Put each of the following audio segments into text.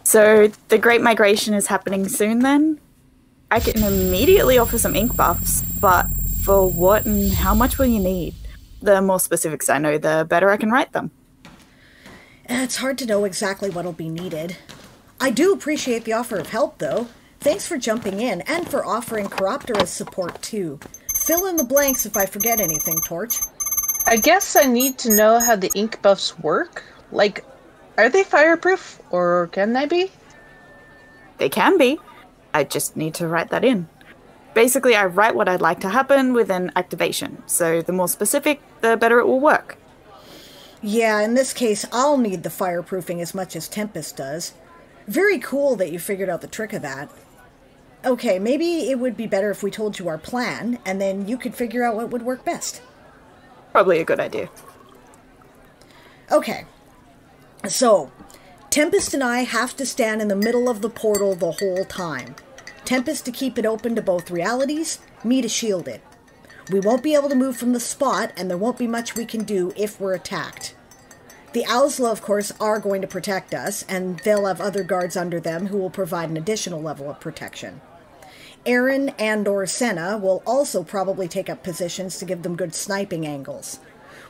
So the Great Migration is happening soon then? I can immediately offer some ink buffs, but for what and how much will you need? The more specifics I know, the better I can write them. It's hard to know exactly what'll be needed. I do appreciate the offer of help, though. Thanks for jumping in, and for offering Chiroptera as support, too. Fill in the blanks if I forget anything, Torch. I guess I need to know how the ink buffs work. Like, are they fireproof, or can they be? They can be. I just need to write that in. Basically, I write what I'd like to happen with an activation, so the more specific, the better it will work. Yeah, in this case, I'll need the fireproofing as much as Tempest does. Very cool that you figured out the trick of that. Okay, maybe it would be better if we told you our plan, and then you could figure out what would work best. Probably a good idea. Okay. So, Tempest and I have to stand in the middle of the portal the whole time. Tempest to keep it open to both realities, me to shield it. We won't be able to move from the spot, and there won't be much we can do if we're attacked. The Owsla, of course, are going to protect us, and they'll have other guards under them who will provide an additional level of protection. Aaron and/or Senna will also probably take up positions to give them good sniping angles.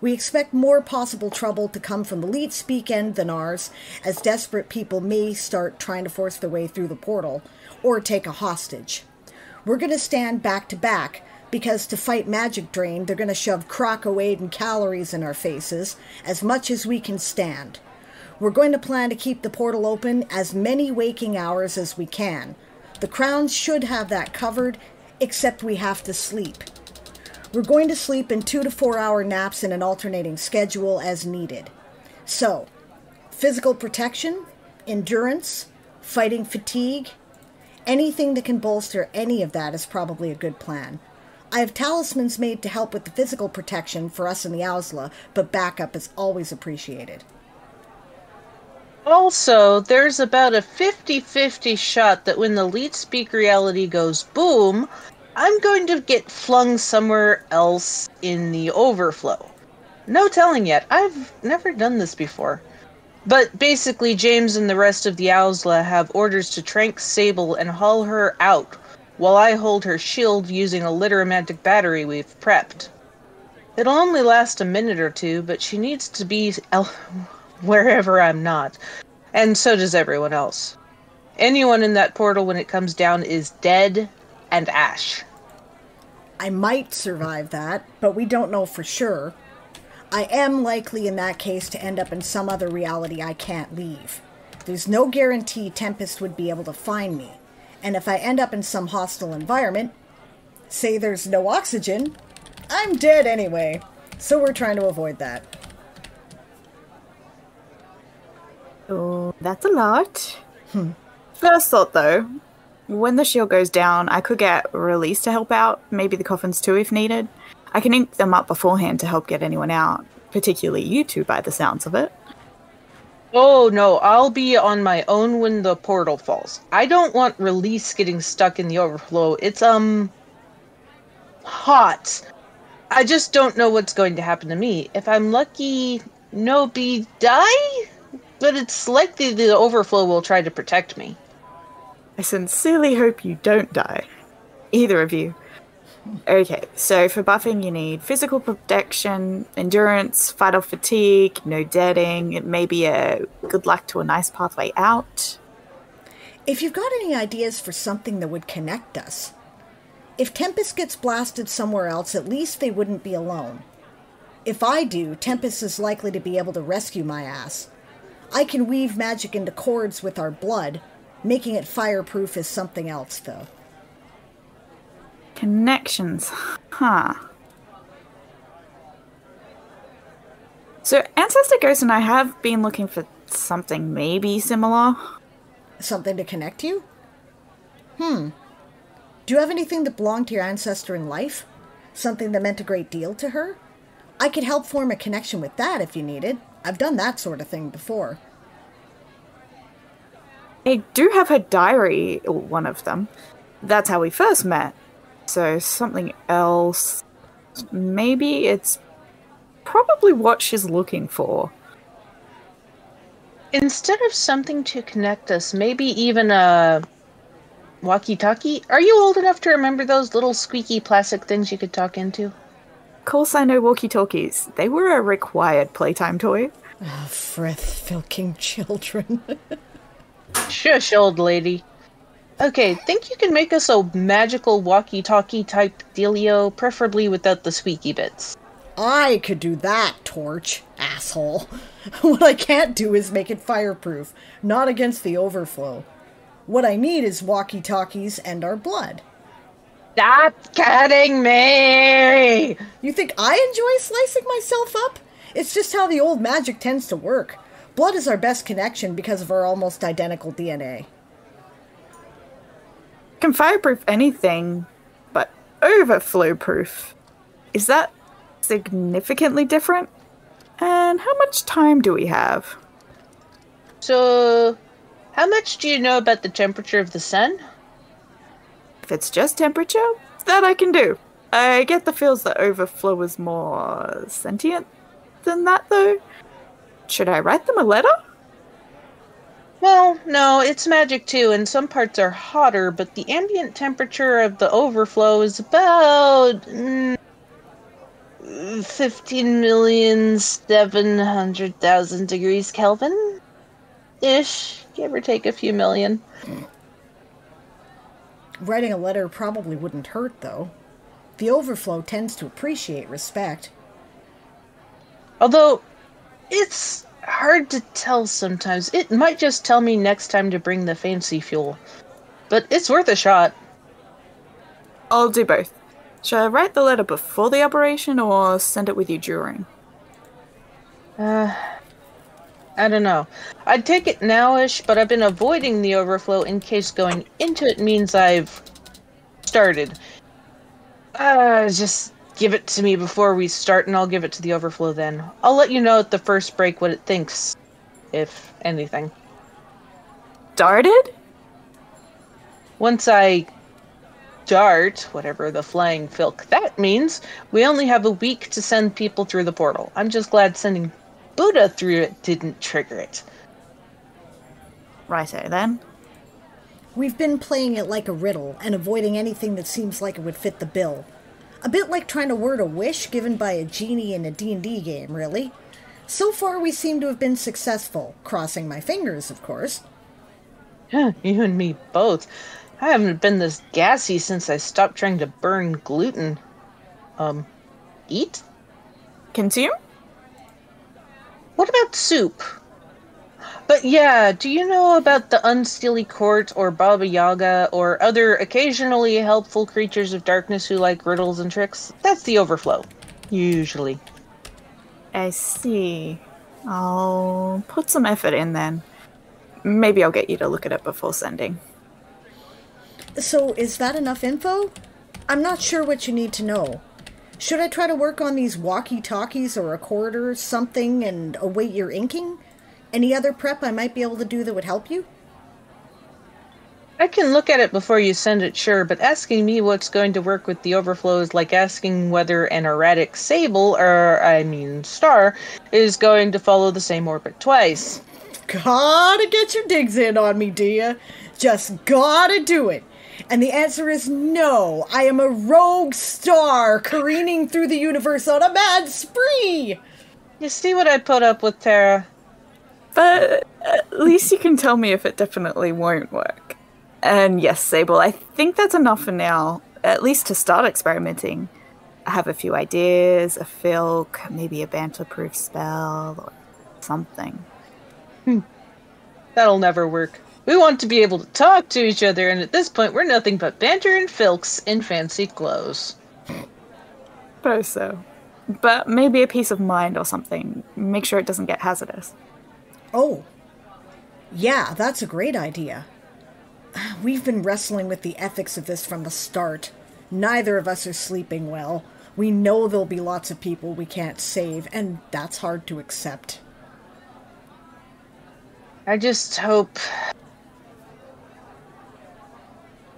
We expect more possible trouble to come from the Leet Speak end than ours, as desperate people may start trying to force their way through the portal, or take a hostage. We're going to stand back to back, because to fight Magic Drain, they're going to shove Crocoade and calories in our faces, as much as we can stand. We're going to plan to keep the portal open as many waking hours as we can. The Crowns should have that covered, except we have to sleep. We're going to sleep in 2 to 4 hour naps in an alternating schedule as needed. So, physical protection, endurance, fighting fatigue, anything that can bolster any of that is probably a good plan. I have talismans made to help with the physical protection for us in the Owsla, but backup is always appreciated. Also, there's about a 50-50 shot that when the Leet Speak reality goes boom, I'm going to get flung somewhere else in the overflow. No telling yet. I've never done this before. But basically, James and the rest of the Owsla have orders to trank Sable and haul her out, while I hold her shield using a litteramantic battery we've prepped. It'll only last a minute or two, but she needs to be wherever I'm not. And so does everyone else. Anyone in that portal when it comes down is dead and ash. I might survive that, but we don't know for sure. I am likely in that case to end up in some other reality I can't leave. There's no guarantee Tempest would be able to find me. And if I end up in some hostile environment, say there's no oxygen, I'm dead anyway. So we're trying to avoid that. Oh, that's a lot. First thought though, when the shield goes down, I could get released to help out, maybe the coffins too if needed. I can ink them up beforehand to help get anyone out, particularly you two by the sounds of it. Oh no, I'll be on my own when the portal falls. I don't want release getting stuck in the overflow. It's, hot. I just don't know what's going to happen to me. If I'm lucky, nobody die? But it's likely the overflow will try to protect me. I sincerely hope you don't die. Either of you. Okay, so for buffing you need physical protection, endurance, fight off fatigue, no deading, it may be a good luck to a nice pathway out. If you've got any ideas for something that would connect us. If Tempest gets blasted somewhere else, at least they wouldn't be alone. If I do, Tempest is likely to be able to rescue my ass. I can weave magic into cords with our blood. Making it fireproof is something else, though. Connections. Huh. So Ancestor Ghost and I have been looking for something maybe similar. Something to connect you? Do you have anything that belonged to your ancestor in life? Something that meant a great deal to her? I could help form a connection with that if you needed. I've done that sort of thing before. I do have her diary, or one of them. That's how we first met. So something else. Maybe it's probably what she's looking for. Instead of something to connect us, maybe even a walkie-talkie? Are you old enough to remember those little squeaky plastic things you could talk into? Of course I know walkie-talkies. They were a required playtime toy. Oh, frith, filking children. Shush, old lady. Okay, think you can make us a magical walkie-talkie type dealio, preferably without the squeaky bits. I could do that, Torch, asshole. What I can't do is make it fireproof, not against the overflow. What I need is walkie-talkies and our blood. Stop kidding me! You think I enjoy slicing myself up? It's just how the old magic tends to work. Blood is our best connection because of our almost identical DNA. Can fireproof anything, but overflow proof. Is that significantly different? And how much time do we have? So, how much do you know about the temperature of the sun? If it's just temperature, that I can do. I get the feels that overflow is more sentient than that, though. Should I write them a letter? Well, no, it's magic too, and some parts are hotter, but the ambient temperature of the overflow is about 15,700,000 degrees Kelvin? Ish, give or take a few million. Writing a letter probably wouldn't hurt, though. The overflow tends to appreciate respect. Although, it's hard to tell sometimes. It might just tell me next time to bring the fancy fuel. But it's worth a shot. I'll do both. Should I write the letter before the operation or send it with you during? I don't know. I'd take it nowish, but I've been avoiding the overflow in case going into it means I've started. Just give it to me before we start and I'll give it to the overflow then. I'll let you know at the first break what it thinks, if anything. Started? Once I start, whatever the flying filk that means, we only have a week to send people through the portal. I'm just glad sending Buddha through it didn't trigger it. Righto then. We've been playing it like a riddle and avoiding anything that seems like it would fit the bill. A bit like trying to word a wish given by a genie in a D&D game, really. So far we seem to have been successful, crossing my fingers, of course. Yeah, you and me both. I haven't been this gassy since I stopped trying to burn gluten. Eat? Consume? What about soup? But yeah, do you know about the Unsteely Court or Baba Yaga or other occasionally helpful creatures of darkness who like riddles and tricks? That's the overflow. Usually. I see. I'll put some effort in then. Maybe I'll get you to look at it before sending. So, is that enough info? I'm not sure what you need to know. Should I try to work on these walkie-talkies or recorders, something, and await your inking? Any other prep I might be able to do that would help you? I can look at it before you send it, sure, but asking me what's going to work with the overflow is like asking whether an erratic sable, star, is going to follow the same orbit twice. Gotta get your digs in on me, do ya? Just gotta do it. And the answer is no. I am a rogue star careening through the universe on a mad spree. You see what I put up with, Tara? But at least you can tell me if it definitely won't work. And yes, Sable, I think that's enough for now, at least to start experimenting. I have a few ideas, a filk, maybe a banter-proof spell, or something. That'll never work. We want to be able to talk to each other, and at this point we're nothing but banter and filks in fancy clothes. Suppose so. But maybe a peace of mind or something. Make sure it doesn't get hazardous. Oh. Yeah, that's a great idea. We've been wrestling with the ethics of this from the start. Neither of us are sleeping well. We know there'll be lots of people we can't save, and that's hard to accept. I just hope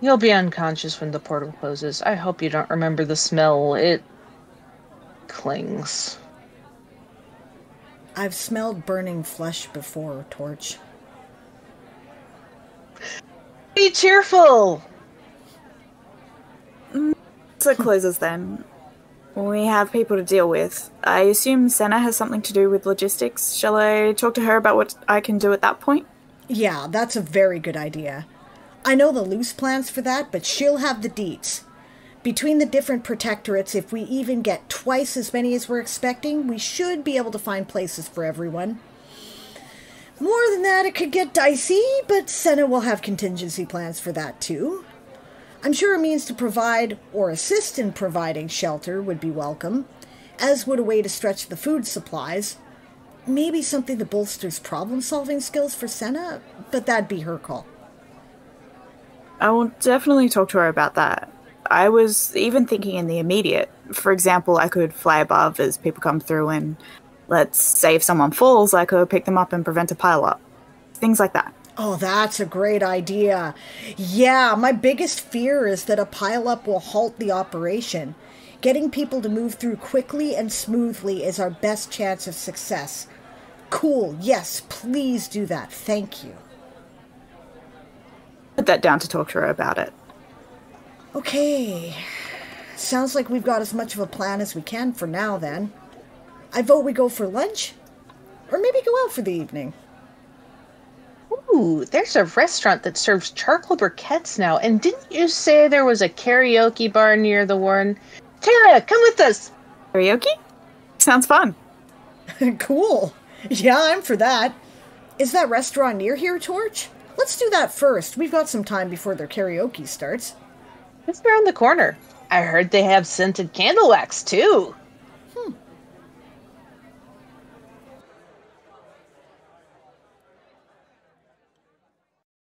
You'll be unconscious when the portal closes. I hope you don't remember the smell. It clings. I've smelled burning flesh before, Torch. Be cheerful! So it closes then. We have people to deal with. I assume Senna has something to do with logistics. Shall I talk to her about what I can do at that point? Yeah, that's a very good idea. I know the loose plans for that, but she'll have the deets. Between the different protectorates, if we even get twice as many as we're expecting, we should be able to find places for everyone. More than that, it could get dicey, but Senna will have contingency plans for that too. I'm sure a means to provide or assist in providing shelter would be welcome, as would a way to stretch the food supplies. Maybe something that bolsters problem-solving skills for Senna, but that'd be her call. I will definitely talk to her about that. I was even thinking in the immediate. For example, I could fly above as people come through and, let's say if someone falls, I could pick them up and prevent a pile-up. Things like that. Oh, that's a great idea. Yeah, my biggest fear is that a pile-up will halt the operation. Getting people to move through quickly and smoothly is our best chance of success. Cool, yes, please do that. Thank you. Put that down to talk to her about it. Okay. Sounds like we've got as much of a plan as we can for now, then. I vote we go for lunch? Or maybe go out for the evening. Ooh, there's a restaurant that serves charcoal briquettes now. And didn't you say there was a karaoke bar near the Warren? Tara, come with us! Karaoke? Sounds fun. Cool. Yeah, I'm for that. Is that restaurant near here, Torch? Let's do that first. We've got some time before their karaoke starts. It's around the corner. I heard they have scented candle wax, too.